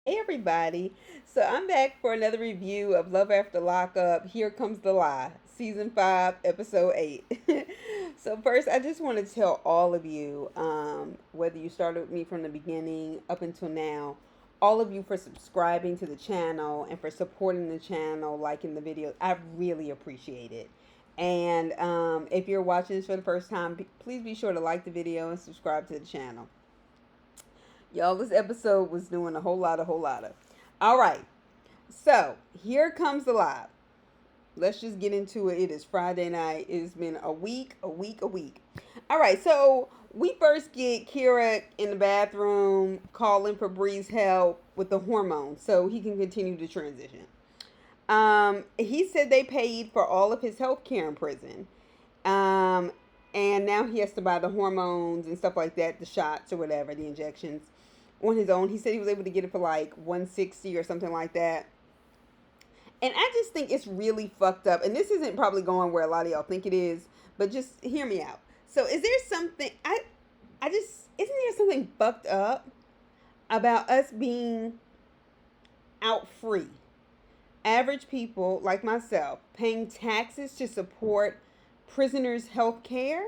Hey everybody. So I'm back for another review of Love After Lockup. Here Comes the Lie, Season 5, Episode 8. So first, I just want to tell all of you, whether you started with me from the beginning up until now, all of you for subscribing to the channel and for supporting the channel, liking the videos. I really appreciate it. And if you're watching this for the first time, please be sure to like the video and subscribe to the channel. Y'all, this episode was doing a whole lot of. All right, so here comes the live. Let's just get into it. It is Friday night. It has been a week. All right, so we first get Kira in the bathroom calling for Bree's help with the hormones so he can continue to transition. He said they paid for all of his health care in prison. Um, and now he has to buy the hormones and stuff like that, the shots or whatever, the injections on his own. He said he was able to get it for like 160 or something like that. And I just think it's really fucked up. And this isn't probably going where a lot of y'all think it is, but just hear me out. So is there something I just isn't there something fucked up about us being out free? Average people like myself paying taxes to support prisoners' health care,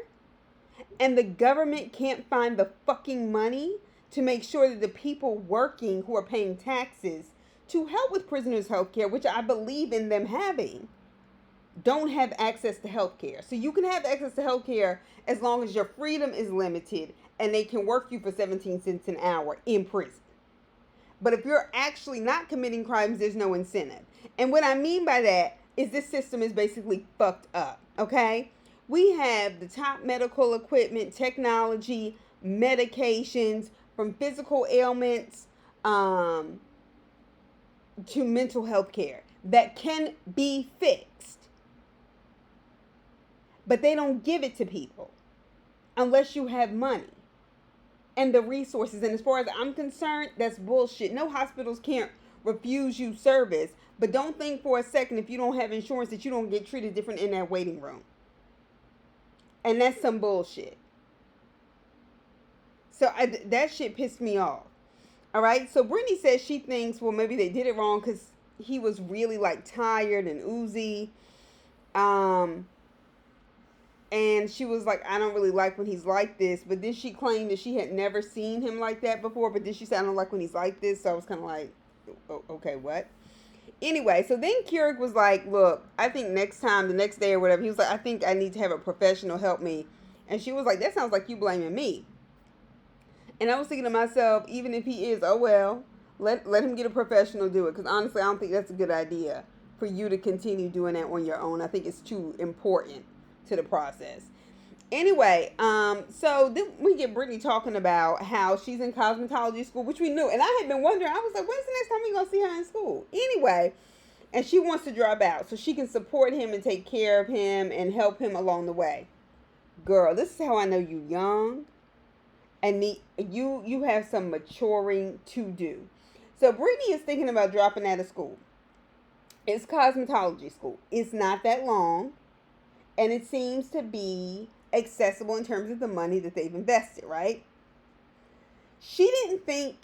and the government can't find the fucking money to make sure that the people working who are paying taxes to help with prisoners' health care, which I believe in them having, don't have access to health care. So you can have access to health care as long as your freedom is limited and they can work you for 17 cents an hour in prison. But if you're actually not committing crimes, there's no incentive. And what I mean by that is this system is basically fucked up, okay? We have the top medical equipment, technology, medications, from physical ailments to mental health care that can be fixed. But they don't give it to people unless you have money and the resources. And as far as I'm concerned, that's bullshit. No hospitals can't refuse you service, but don't think for a second if you don't have insurance that you don't get treated different in that waiting room. And that's some bullshit. So that shit pissed me off. All right. So Brittany says she thinks, well, maybe they did it wrong because he was really like tired and oozy. And she was like, I don't really like when he's like this. But then she claimed that she had never seen him like that before. But then she said, I don't like when he's like this. So I was kind of like, okay, what? Anyway, so then Keurig was like, look, I think next time, the next day or whatever, he was like, I think I need to have a professional help me. And she was like, that sounds like you blaming me. And I was thinking to myself, even if he is, oh well, let him get a professional do it. Because honestly, I don't think that's a good idea for you to continue doing that on your own. I think it's too important to the process. Anyway, so then we get Brittany talking about how she's in cosmetology school, which we knew. And I had been wondering, I was like, when's the next time we going to see her in school? Anyway, and she wants to drop out so she can support him and take care of him and help him along the way. Girl, this is how I know you young and you have some maturing to do. So Brittany is thinking about dropping out of school. It's cosmetology school. It's not that long, and it seems to be accessible in terms of the money that they've invested, right? She didn't think,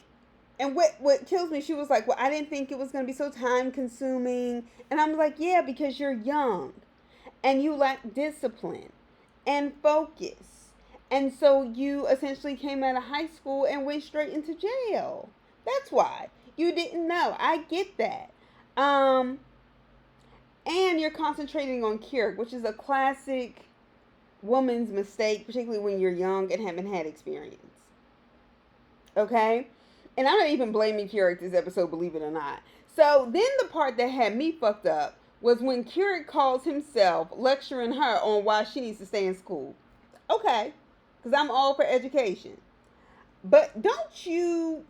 and what kills me, she was like, well, I didn't think it was going to be so time consuming. And I'm like, yeah, because you're young and you lack discipline and focus. And so you essentially came out of high school and went straight into jail. That's why. You didn't know. I get that. And you're concentrating on Keurig, which is a classic woman's mistake, particularly when you're young and haven't had experience. Okay? And I'm not even blaming Keurig this episode, believe it or not. So then the part that had me fucked up was when Keurig calls himself lecturing her on why she needs to stay in school. Okay. Because I'm all for education. But don't you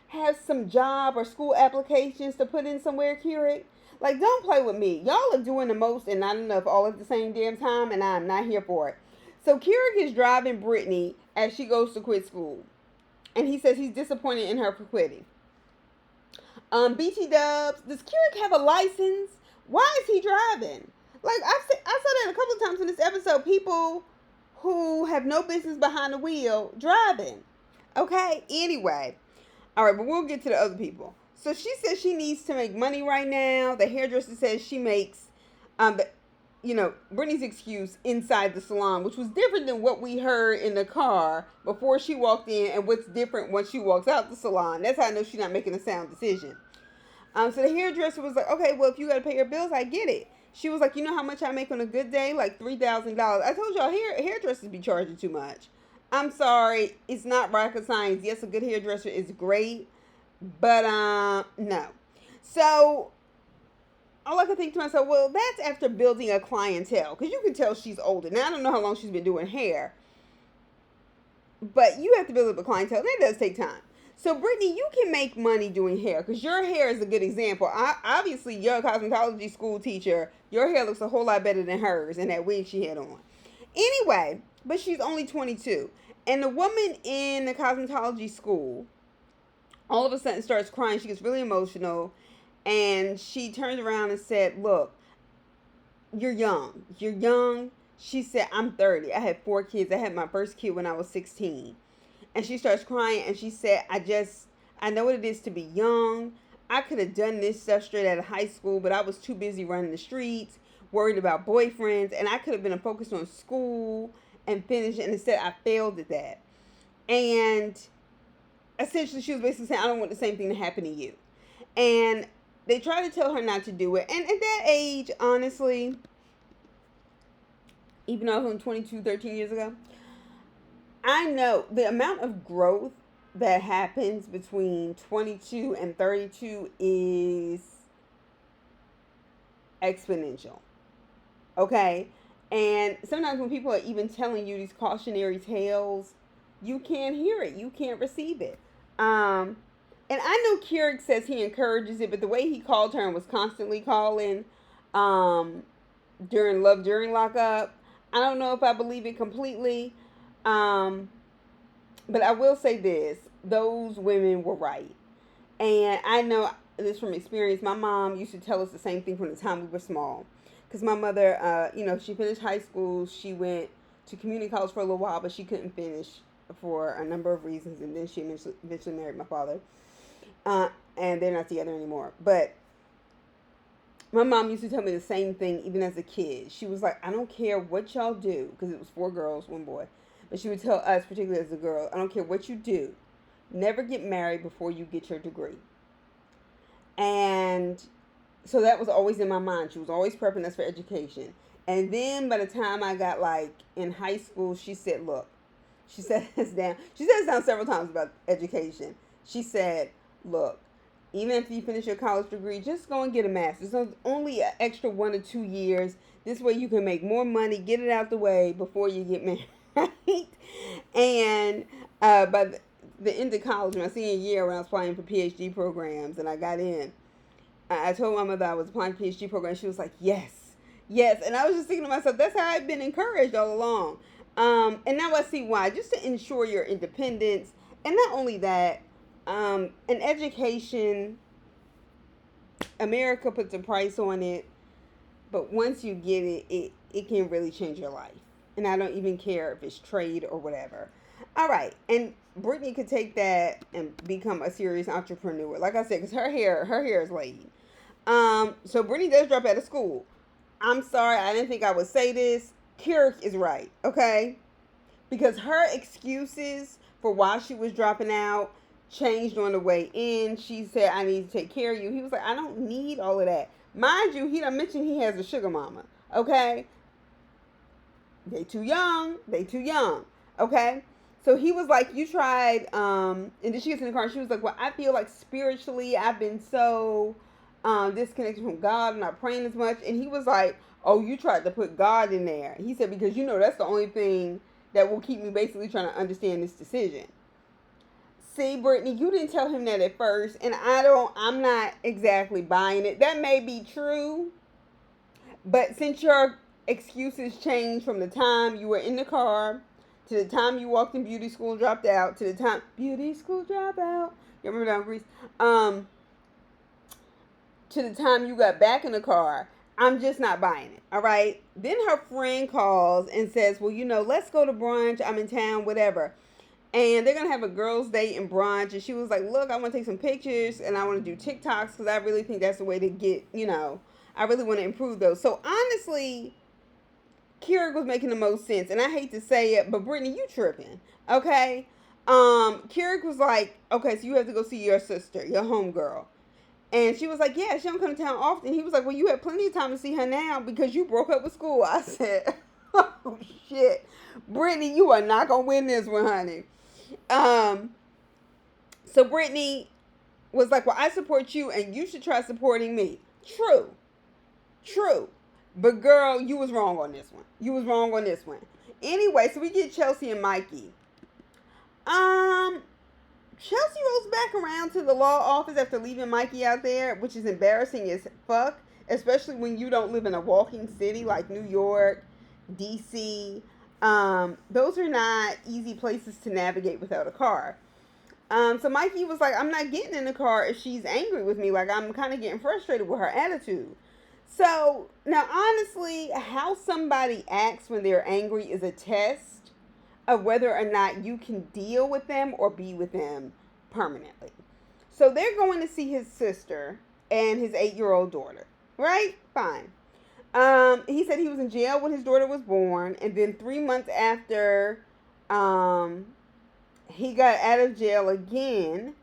have some job or school applications to put in somewhere, Keurig? Like, don't play with me. Y'all are doing the most and not enough all at the same damn time, and I'm not here for it. So Keurig is driving Brittany as she goes to quit school. And he says he's disappointed in her for quitting. BT Dubs, does Keurig have a license? Why is he driving? Like, I saw that a couple of times in this episode. People who have no business behind the wheel driving. Okay? Anyway. All right, but we'll get to the other people. So she says she needs to make money right now. The hairdresser says she makes, the, Brittany's excuse inside the salon, which was different than what we heard in the car before she walked in, and what's different once she walks out the salon. That's how I know she's not making a sound decision. So the hairdresser was like, okay, well, if you got to pay your bills, I get it. She was like, you know how much I make on a good day? Like $3,000. I told y'all, hairdressers be charging too much. I'm sorry, it's not rocket science. Yes, a good hairdresser is great, but no. So all I could think to myself, well, that's after building a clientele, because you can tell she's older. Now I don't know how long she's been doing hair, but you have to build up a clientele. That does take time. So, Brittany, you can make money doing hair, because your hair is a good example. Obviously, you're a cosmetology school teacher. Your hair looks a whole lot better than hers and that wig she had on. Anyway, but she's only 22. And the woman in the cosmetology school all of a sudden starts crying. She gets really emotional. And she turns around and said, look, you're young. You're young. She said, I'm 30. I had 4 kids. I had my first kid when I was 16. And she starts crying, and she said, I know what it is to be young. I could have done this stuff straight out of high school, but I was too busy running the streets, worried about boyfriends, and I could have been focused on school and finish, and instead I failed at that. And essentially she was basically saying, I don't want the same thing to happen to you. And they tried to tell her not to do it. And at that age, honestly, even though I was only 22, 13 years ago, I know the amount of growth that happens between 22 and 32 is exponential. Okay? And sometimes when people are even telling you these cautionary tales, you can't hear it. You can't receive it. And I know Keurig says he encourages it, but the way he called her and was constantly calling during Lockup, I don't know if I believe it completely. But I will say this, those women were right. And I know this from experience. My mom used to tell us the same thing from the time we were small. Because my mother, she finished high school. She went to community college for a little while, but she couldn't finish for a number of reasons. And then she eventually married my father. And they're not together anymore. But my mom used to tell me the same thing even as a kid. She was like, I don't care what y'all do. Because it was 4 girls, 1 boy. But she would tell us, particularly as a girl, I don't care what you do, never get married before you get your degree. And so that was always in my mind. She was always prepping us for education. And then by the time I got in high school, she said, look, she said this down. She said this down several times about education. She said, look, even if you finish your college degree, just go and get a master's. So it's only an extra 1 or 2 years. This way you can make more money, get it out the way before you get married. Right? And by the end of college, my senior year, when I was applying for PhD programs and I got in, I told my mother I was applying for PhD program. She was like, yes. And I was just thinking to myself, that's how I've been encouraged all along. And now I see why. Just to ensure your independence. And not only that, an education, America puts a price on it. But once you get it, it can really change your life. And I don't even care if it's trade or whatever. All right. And Brittany could take that and become a serious entrepreneur. Like I said, because her hair is laid. So Brittany does drop out of school. I'm sorry. I didn't think I would say this. Keurig is right. Okay. Because her excuses for why she was dropping out changed on the way in. She said, I need to take care of you. He was like, I don't need all of that. Mind you, he done mentioned he has a sugar mama. Okay. They too young. Okay. So he was like, you tried, and then she gets in the car and she was like, well, I feel like spiritually I've been so disconnected from God. I'm not praying as much. And he was like, oh, you tried to put God in there. He said, because that's the only thing that will keep me basically trying to understand this decision. See, Brittany, you didn't tell him that at first, and I'm not exactly buying it. That may be true, but since your excuses changed from the time you were in the car to the time you walked in beauty school and dropped out to the time beauty school dropout. You remember that, Grease? To the time you got back in the car, I'm just not buying it. All right. Then her friend calls and says, well, let's go to brunch. I'm in town, whatever. And they're gonna have a girls' date and brunch. And she was like, "Look, I want to take some pictures and I want to do TikToks because I really think that's the way to get, I really want to improve those." So honestly, Keurig was making the most sense, and I hate to say it, but Brittany, you tripping, okay? Keurig was like, "Okay, so you have to go see your sister, your homegirl." And she was like, "Yeah, she don't come to town often." He was like, "Well, you have plenty of time to see her now because you broke up with school." I said, "Oh shit, Brittany, you are not gonna win this one, honey." Um, so Brittany was like, "Well, I support you, and you should try supporting me." True, true, but girl, you was wrong on this one. You was wrong on this one. Anyway, so we get Chelsea and Mikey. Um, Chelsea rolls back around to the law office after leaving Mikey out there, which is embarrassing as fuck, especially when you don't live in a walking city like New York, DC. Those are not easy places to navigate without a car. So Mikey was like, "I'm not getting in the car if she's angry with me. Like, I'm kind of getting frustrated with her attitude." So now, honestly, how somebody acts when they're angry is a test of whether or not you can deal with them or be with them permanently. So they're going to see his sister and his 8-year-old daughter, right? Fine. He said he was in jail when his daughter was born, and then 3 months after um, he got out of jail again,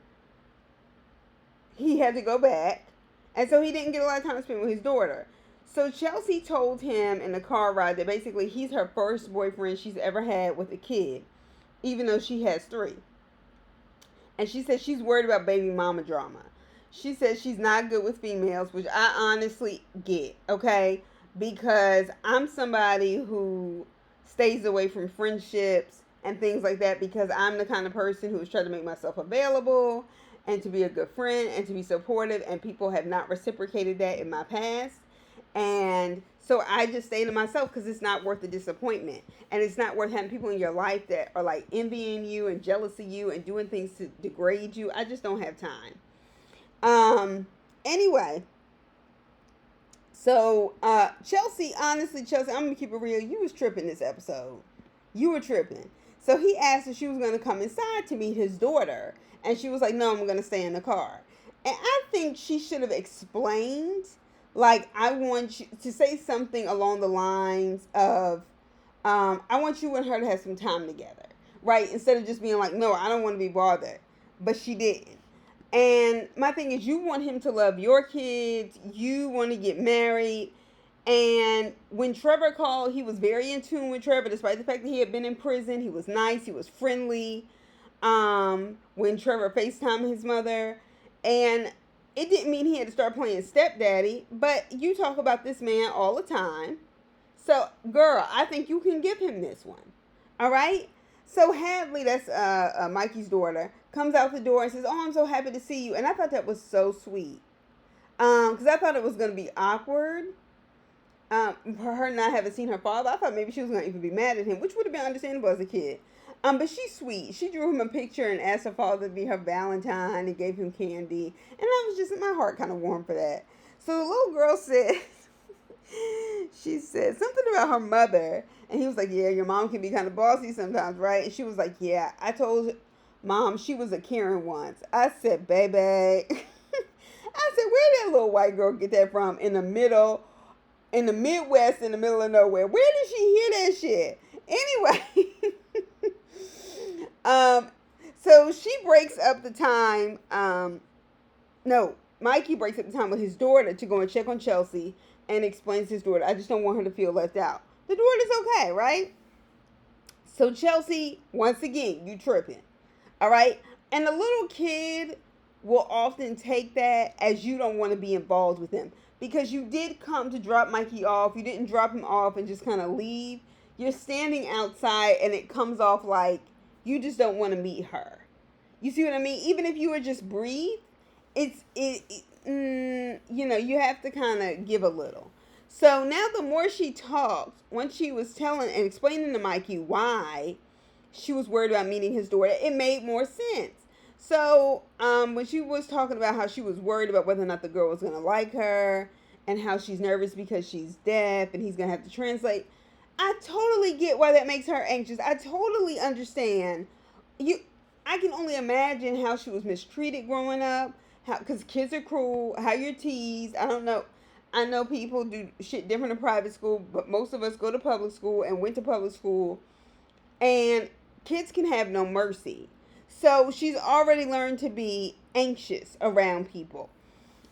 he had to go back, and so he didn't get a lot of time to spend with his daughter. So Chelsea told him in the car ride that basically he's her first boyfriend she's ever had with a kid, even though she has 3. And she said she's worried about baby mama drama. She says she's not good with females, which I honestly get, okay? Because I'm somebody who stays away from friendships and things like that because I'm the kind of person who's trying to make myself available and to be a good friend and to be supportive, and people have not reciprocated that in my past. And so I just stay to myself because it's not worth the disappointment. And it's not worth having people in your life that are like envying you and jealous of you and doing things to degrade you. I just don't have time. Anyway, so Chelsea, honestly, Chelsea, I'm gonna keep it real. You was tripping this episode. You were tripping. So he asked if she was gonna come inside to meet his daughter, and she was like, "No, I'm gonna stay in the car." And I think she should have explained, like, I want you to say something along the lines of, "I want you and her to have some time together," right? Instead of just being like, "No, I don't want to be bothered," but she didn't. And my thing is, you want him to love your kids. You want to get married. And when Trevor called, he was very in tune with Trevor, despite the fact that he had been in prison. He was nice. He was friendly. When Trevor FaceTimed his mother. And it didn't mean he had to start playing stepdaddy. But you talk about this man all the time. So, girl, I think you can give him this one. All right? So Hadley, that's Mikey's daughter, comes out the door and says, "Oh, I'm so happy to see you." And I thought that was so sweet. Because I thought it was going to be awkward for her not having seen her father. I thought maybe she was going to even be mad at him, which would have been understandable as a kid. But she's sweet. She drew him a picture and asked her father to be her Valentine and gave him candy. And I was just, my heart kind of warmed for that. So the little girl said, she said something about her mother. And he was like, "Yeah, your mom can be kind of bossy sometimes, right?" And she was like, "Yeah, I told Mom she was a Karen once." I said, "Baby." I said, "Where did that little white girl get that from in the Midwest, in the middle of nowhere? Where did she hear that shit?" Anyway, so she breaks up the time. No, Mikey breaks up the time with his daughter to go and check on Chelsea and explains to his daughter, "I just don't want her to feel left out." The daughter's okay, right? So Chelsea, once again, you tripping. All right? And the little kid will often take that as you don't want to be involved with him. Because you did come to drop Mikey off. You didn't drop him off and just kind of leave. You're standing outside and it comes off like you just don't want to meet her. You see what I mean? Even if you were just breathe, you have to kind of give a little. So now the more she talked, when she was telling and explaining to Mikey why she was worried about meeting his daughter, it made more sense. So when she was talking about how she was worried about whether or not the girl was going to like her and how she's nervous because she's deaf and he's going to have to translate, I totally get why that makes her anxious. I totally understand you, I can only imagine how she was mistreated growing up. How, because kids are cruel. How you're teased. I don't know. I know people do shit different in private school, but most of us go to public school and went to public school, and kids can have no mercy. So she's already learned to be anxious around people.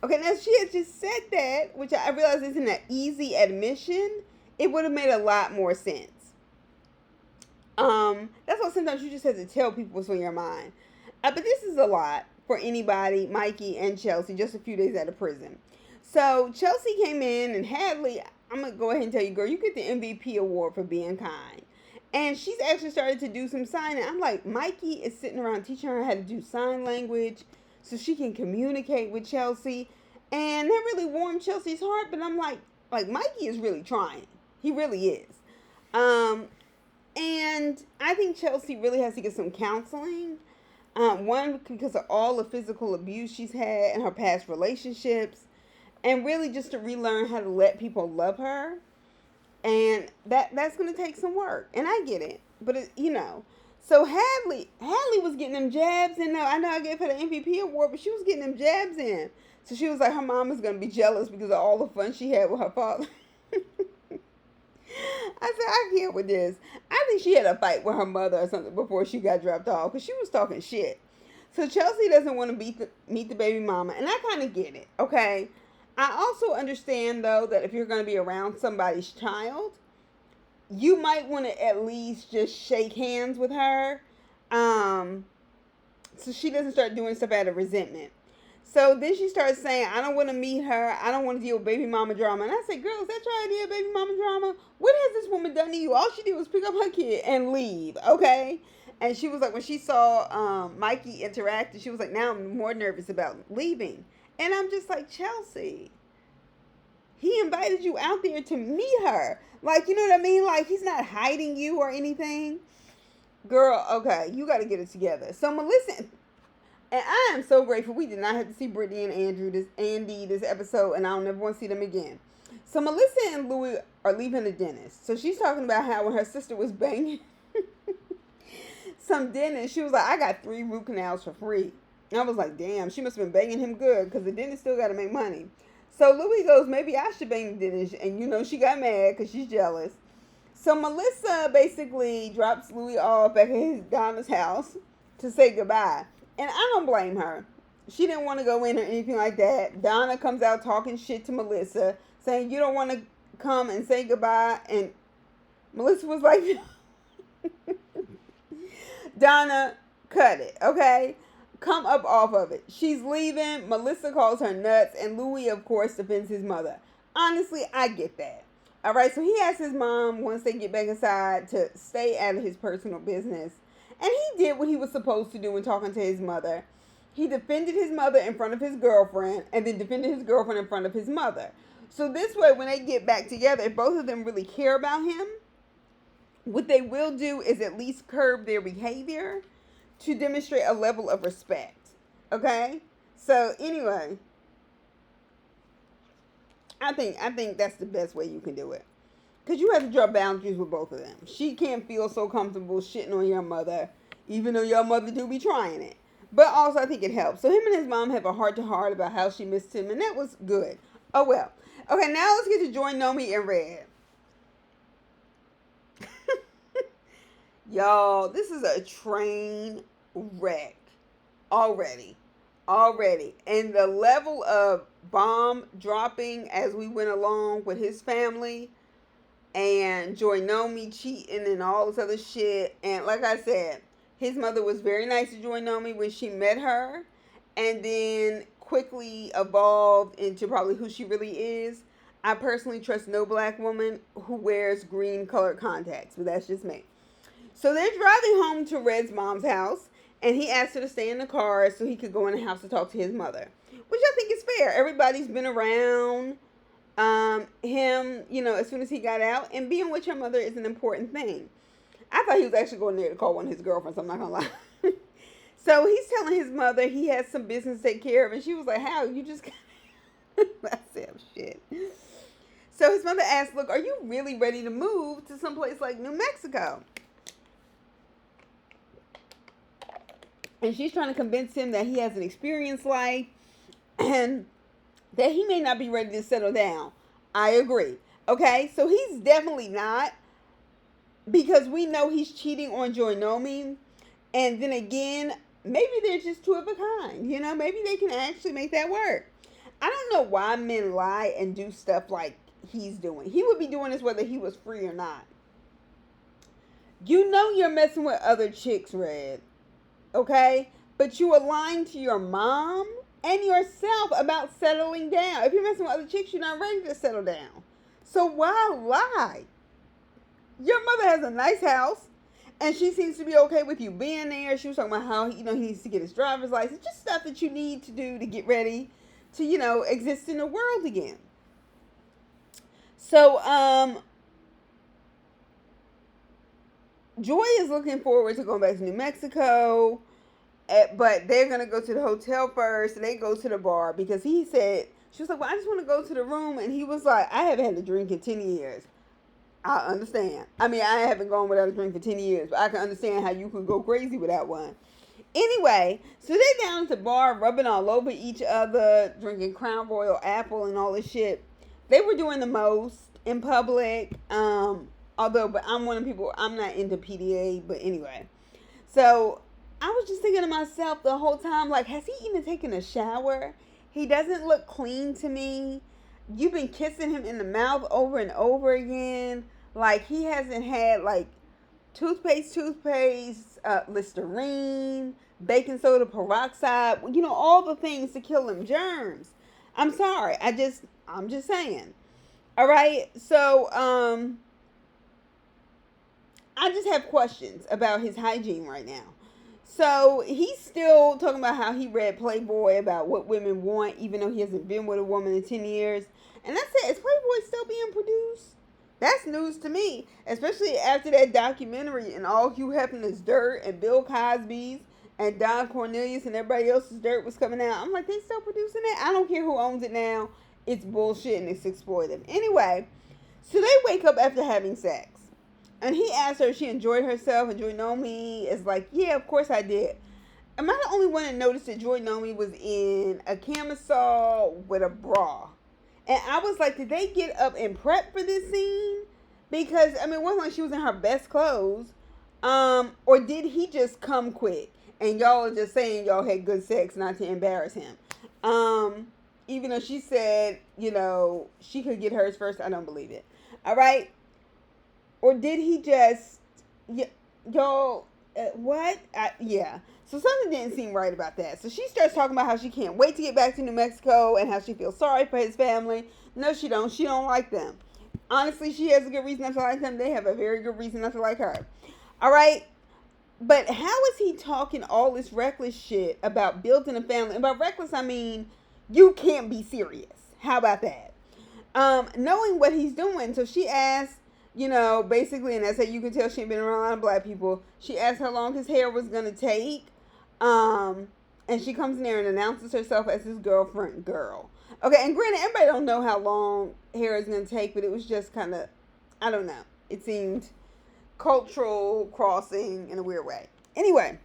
Okay, now if she had just said that, which I realize isn't an easy admission, it would have made a lot more sense. That's why sometimes you just have to tell people what's on your mind. But this is a lot for anybody, Mikey and Chelsea, just a few days out of prison. So Chelsea came in, and Hadley, I'm gonna go ahead and tell you, girl, you get the MVP award for being kind. And she's actually started to do some signing. I'm like, Mikey is sitting around teaching her how to do sign language so she can communicate with Chelsea. And that really warmed Chelsea's heart. But I'm like Mikey is really trying. He really is. And I think Chelsea really has to get some counseling. One, because of all the physical abuse she's had in her past relationships. And really just to relearn how to let people love her. And that's going to take some work. And I get it. But, So Hadley was getting them jabs in. I know I gave her the MVP award, but she was getting them jabs in. So she was like, her mom is going to be jealous because of all the fun she had with her father. I said, I can't with this. I think she had a fight with her mother or something before she got dropped off because she was talking shit. So Chelsea doesn't want to meet the baby mama. And I kind of get it, okay? I also understand, though, that if you're going to be around somebody's child, you might want to at least just shake hands with her, so she doesn't start doing stuff out of resentment. So then she starts saying, I don't want to meet her. I don't want to deal with baby mama drama. And I said, girl, is that your idea of baby mama drama? What has this woman done to you? All she did was pick up her kid and leave, okay? And she was like, when she saw Mikey interact, she was like, now I'm more nervous about leaving. And I'm just like, Chelsea, he invited you out there to meet her. Like, you know what I mean? Like, he's not hiding you or anything. Girl, okay, you got to get it together. So, Melissa, and I am so grateful we did not have to see Brittany and Andy this episode, and I'll never want to see them again. So, Melissa and Louie are leaving the dentist. So, she's talking about how when her sister was banging some dentist, she was like, I got 3 root canals for free. And I was like, damn, she must have been banging him good because the dentist still got to make money. So Louie goes, maybe I should bang the dentist. And, she got mad because she's jealous. So Melissa basically drops Louie off back at Donna's house to say goodbye. And I don't blame her. She didn't want to go in or anything like that. Donna comes out talking shit to Melissa, saying, you don't want to come and say goodbye. And Melissa was like, Donna, cut it, okay? Come up off of it. She's leaving. Melissa calls her nuts. And Louie, of course, defends his mother. Honestly, I get that. All right, so he asked his mom, once they get back inside, to stay out of his personal business. And he did what he was supposed to do when talking to his mother. He defended his mother in front of his girlfriend, and then defended his girlfriend in front of his mother. So this way, when they get back together, if both of them really care about him, what they will do is at least curb their behavior to demonstrate a level of respect. Okay? So anyway, I think that's the best way you can do it. Because you have to draw boundaries with both of them. She can't feel so comfortable shitting on your mother, even though your mother do be trying it. But also, I think it helps. So him and his mom have a heart-to-heart about how she missed him, and that was good. Oh, well. Okay, now let's get to Joy, Nomi, and Red. Y'all, this is a train wreck already. And the level of bomb dropping as we went along with his family and Joy Nomi cheating and all this other shit. And like I said, his mother was very nice to Joy Nomi when she met her, and then quickly evolved into probably who she really is. I personally trust no black woman who wears green colored contacts, but that's just me. So they're driving home to Red's mom's house, and he asked her to stay in the car so he could go in the house to talk to his mother, which I think is fair. Everybody's been around him, as soon as he got out, and being with your mother is an important thing. I thought he was actually going there to call one of his girlfriends, so I'm not going to lie. So he's telling his mother he has some business to take care of, and she was like, how? You just... I said, oh, shit. So his mother asked, look, are you really ready to move to someplace like New Mexico? And she's trying to convince him that he has an experienced life and that he may not be ready to settle down. I agree. Okay, so he's definitely not, because we know he's cheating on Joy Nomi. And then again, maybe they're just two of a kind. You know, maybe they can actually make that work. I don't know why men lie and do stuff like he's doing. He would be doing this whether he was free or not. You know you're messing with other chicks, Red. Okay? But you are lying to your mom and yourself about settling down. If you're messing with other chicks, you're not ready to settle down. So why lie? Your mother has a nice house, and she seems to be okay with you being there. She was talking about how, he needs to get his driver's license. Just stuff that you need to do to get ready to, exist in the world again. So, Joy is looking forward to going back to New Mexico, but they're going to go to the hotel first, and they go to the bar because he said, she was like, well, I just want to go to the room. And he was like, I haven't had a drink in 10 years. I understand. I mean, I haven't gone without a drink for 10 years, but I can understand how you could go crazy without one. Anyway, so they down at the bar, rubbing all over each other, drinking Crown Royal Apple and all this shit. They were doing the most in public. But I'm one of the people, I'm not into PDA, but anyway. So I was just thinking to myself the whole time, like, has he even taken a shower? He doesn't look clean to me. You've been kissing him in the mouth over and over again. Like, he hasn't had, like, toothpaste, Listerine, baking soda peroxide, all the things to kill them germs. I'm sorry. I'm just saying. All right. So, I just have questions about his hygiene right now. So he's still talking about how he read Playboy about what women want, even though he hasn't been with a woman in 10 years. And that's it. Is Playboy still being produced? That's news to me, especially after that documentary and all Hugh Hefner's dirt and Bill Cosby's and Don Cornelius and everybody else's dirt was coming out. I'm like, they still producing it? I don't care who owns it now. It's bullshit and it's exploitive. Anyway, so they wake up after having sex. And he asked her if she enjoyed herself, and Joy Nomi is like, yeah, of course I did. Am I the only one that noticed that Joy Nomi was in a camisole with a bra? And I was like, did they get up and prep for this scene? Because, I mean, it wasn't like she was in her best clothes. Or did he just come quick? And y'all are just saying y'all had good sex not to embarrass him. Even though she said, she could get hers first, I don't believe it. All right? Or did he just, y'all, what? Yeah. So something didn't seem right about that. So she starts talking about how she can't wait to get back to New Mexico and how she feels sorry for his family. No, she don't. She don't like them. Honestly, she has a good reason not to like them. They have a very good reason not to like her. All right? But how is he talking all this reckless shit about building a family? And by reckless, I mean, you can't be serious. How about that? Knowing what he's doing. So she asked, basically, and that's how you can tell she ain't been around a lot of black people. She asked how long his hair was going to take. And she comes in there and announces herself as his girlfriend girl. Okay, and granted, everybody don't know how long hair is going to take, but it was just kind of, I don't know. It seemed cultural crossing in a weird way. Anyway,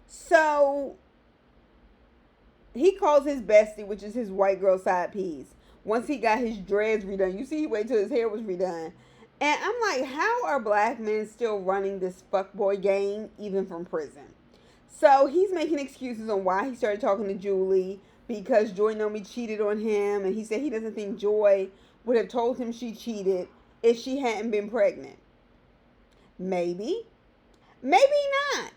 so he calls his bestie, which is his white girl side piece, once he got his dreads redone. You see, he waited till his hair was redone. And I'm like, how are black men still running this fuckboy game, even from prison? So he's making excuses on why he started talking to Julie, because Joy Nomi cheated on him, and he said he doesn't think Joy would have told him she cheated if she hadn't been pregnant. Maybe. Maybe not.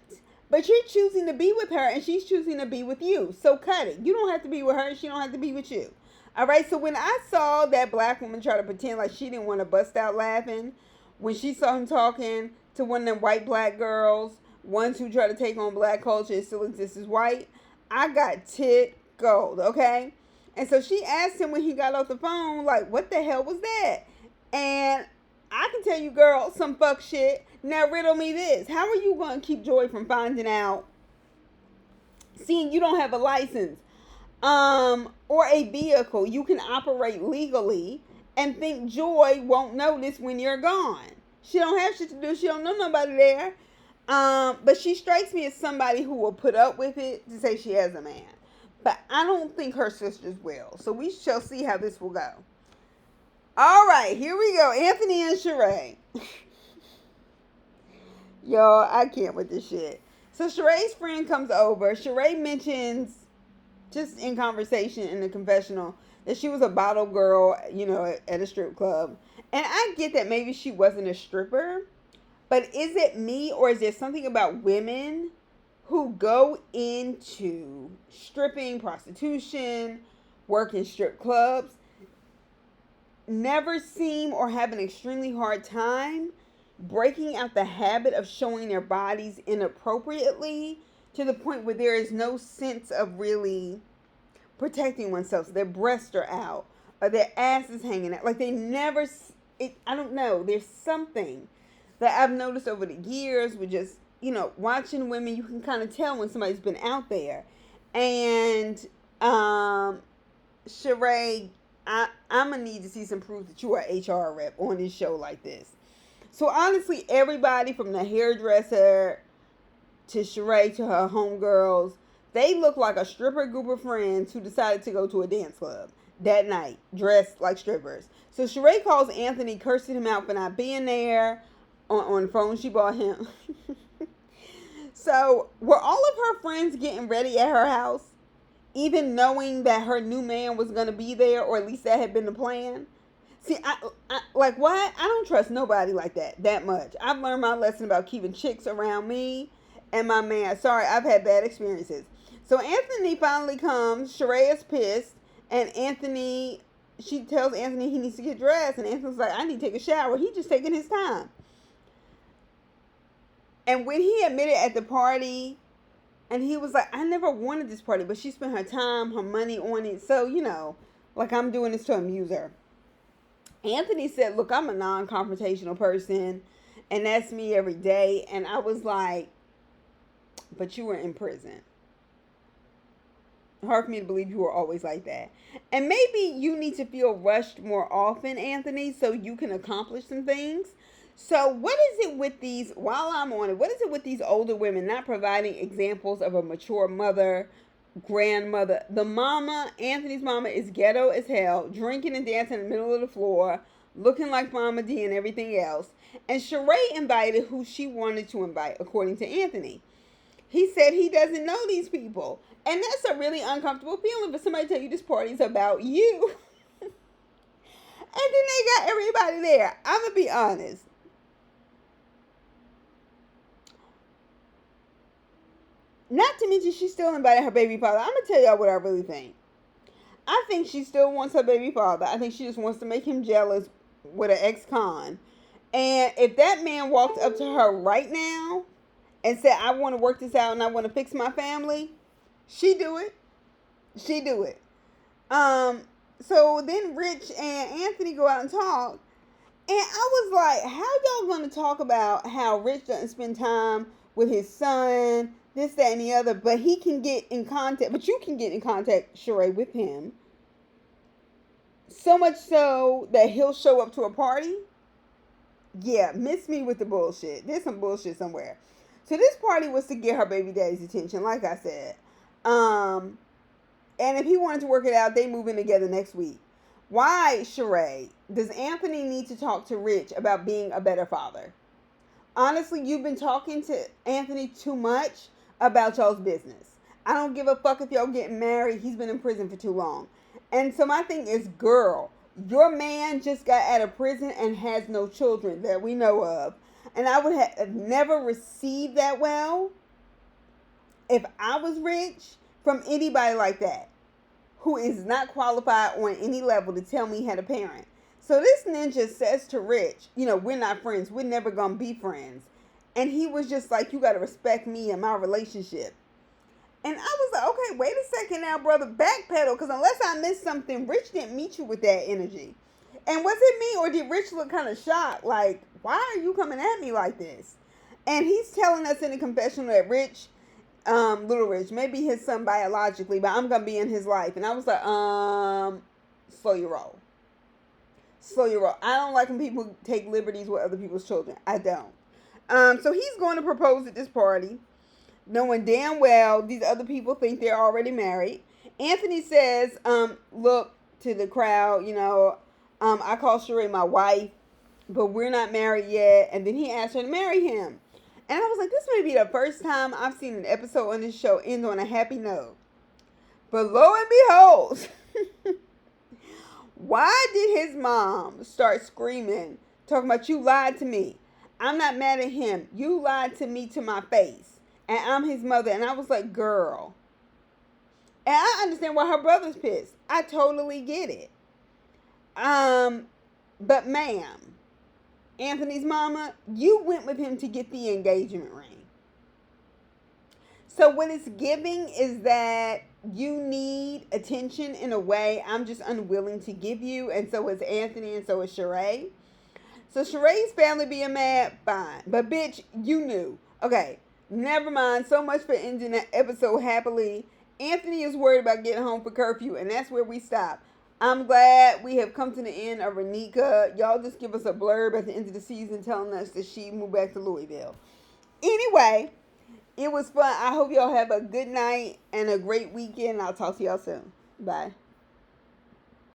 But you're choosing to be with her, and she's choosing to be with you. So cut it. You don't have to be with her, and she don't have to be with you. All right, so when I saw that black woman try to pretend like she didn't want to bust out laughing when she saw him talking to one of them white black girls, ones who try to take on black culture and still exist as white, I got tickled, okay? And so she asked him when he got off the phone, like, what the hell was that? And I can tell you, girl, some fuck shit. Now riddle me this. How are you going to keep Joy from finding out, seeing you don't have a license? Or a vehicle you can operate legally and think Joy won't notice when you're gone. She don't have shit to do. She don't know nobody there. But she strikes me as somebody who will put up with it to say she has a man. But I don't think her sisters will. So we shall see how this will go. All right, here we go. Anthony and Sheree. Y'all, I can't with this shit. So Sheree's friend comes over. Sheree mentions, just in conversation in the confessional, that she was a bottle girl, at a strip club. And I get that maybe she wasn't a stripper. But is it me, or is there something about women who go into stripping, prostitution, work in strip clubs, never seem or have an extremely hard time breaking out the habit of showing their bodies inappropriately to the point where there is no sense of really protecting oneself? So their breasts are out or their ass is hanging out. Like they never, I don't know. There's something that I've noticed over the years with just, watching women. You can kind of tell when somebody's been out there. And Sheree, I'm going to need to see some proof that you are an HR rep on this show like this. So honestly, everybody from the hairdresser to Sheree to her homegirls, they look like a stripper group of friends who decided to go to a dance club that night, dressed like strippers. So Sheree calls Anthony, cursing him out for not being there on the phone she bought him. So were all of her friends getting ready at her house, even knowing that her new man was going to be there, or at least that had been the plan? See, I like, what? I don't trust nobody like that much. I've learned my lesson about keeping chicks around me and my man. Sorry, I've had bad experiences. So Anthony finally comes. Sheree is pissed, and she tells Anthony he needs to get dressed, and Anthony's like, I need to take a shower. He just taking his time. And when he admitted at the party, and he was like, I never wanted this party, but she spent her time, her money on it. So, like I'm doing this to amuse her. Anthony said, look, I'm a non-confrontational person, and that's me every day. And I was like, but you were in prison. Hard for me to believe you were always like that. And maybe you need to feel rushed more often, Anthony, so you can accomplish some things. So what is it with these, while I'm on it, what is it with these older women not providing examples of a mature mother, grandmother? The mama, Anthony's mama, is ghetto as hell, drinking and dancing in the middle of the floor, looking like Mama D and everything else. And Sheree invited who she wanted to invite, according to Anthony. He said he doesn't know these people. And that's a really uncomfortable feeling for somebody to tell you this party's about you. And then they got everybody there. I'm going to be honest. Not to mention she still invited her baby father. I'm going to tell y'all what I really think. I think she still wants her baby father. I think she just wants to make him jealous with an ex-con. And if that man walked up to her right now and said, I want to work this out and I want to fix my family, she do it. She do it. So then Rich and Anthony go out and talk. And I was like, how y'all going to talk about how Rich doesn't spend time with his son, this, that, and the other, but he can get in contact, but you can get in contact, Sheree, with him. So much so that he'll show up to a party. Yeah, miss me with the bullshit. There's some bullshit somewhere. So this party was to get her baby daddy's attention, like I said. And if he wanted to work it out, they move in together next week. Why, Sheree, does Anthony need to talk to Rich about being a better father? Honestly, you've been talking to Anthony too much about y'all's business. I don't give a fuck if y'all getting married. He's been in prison for too long. And so my thing is, girl, your man just got out of prison and has no children that we know of. And I would have never received that well if I was Rich from anybody like that who is not qualified on any level to tell me he had a parent. So this ninja says to Rich, we're not friends. We're never going to be friends. And he was just like, you got to respect me and my relationship. And I was like, okay, wait a second now, brother. Backpedal, because unless I missed something, Rich didn't meet you with that energy. And was it me, or did Rich look kind of shocked? Like, why are you coming at me like this? And he's telling us in the confessional that Rich, little Rich, may be his son biologically, but I'm going to be in his life. And I was like, slow your roll. Slow your roll. I don't like when people take liberties with other people's children. I don't. So he's going to propose at this party, knowing damn well these other people think they're already married. Anthony says, look to the crowd, I call Sheree my wife, but we're not married yet. And then he asked her to marry him. And I was like, this may be the first time I've seen an episode on this show end on a happy note. But lo and behold, why did his mom start screaming, talking about you lied to me? I'm not mad at him. You lied to me to my face. And I'm his mother. And I was like, girl. And I understand why her brother's pissed. I totally get it. But ma'am, Anthony's mama, you went with him to get the engagement ring. So what it's giving is that you need attention in a way I'm just unwilling to give you. And so is Anthony and so is Sheree. So Sheree's family being mad, fine. But bitch, you knew. Okay, never mind. So much for ending that episode happily. Anthony is worried about getting home for curfew, and that's where we stop. I'm glad we have come to the end of Renika. Y'all just give us a blurb at the end of the season telling us that she moved back to Louisville. Anyway, it was fun. I hope y'all have a good night and a great weekend. I'll talk to y'all soon. Bye.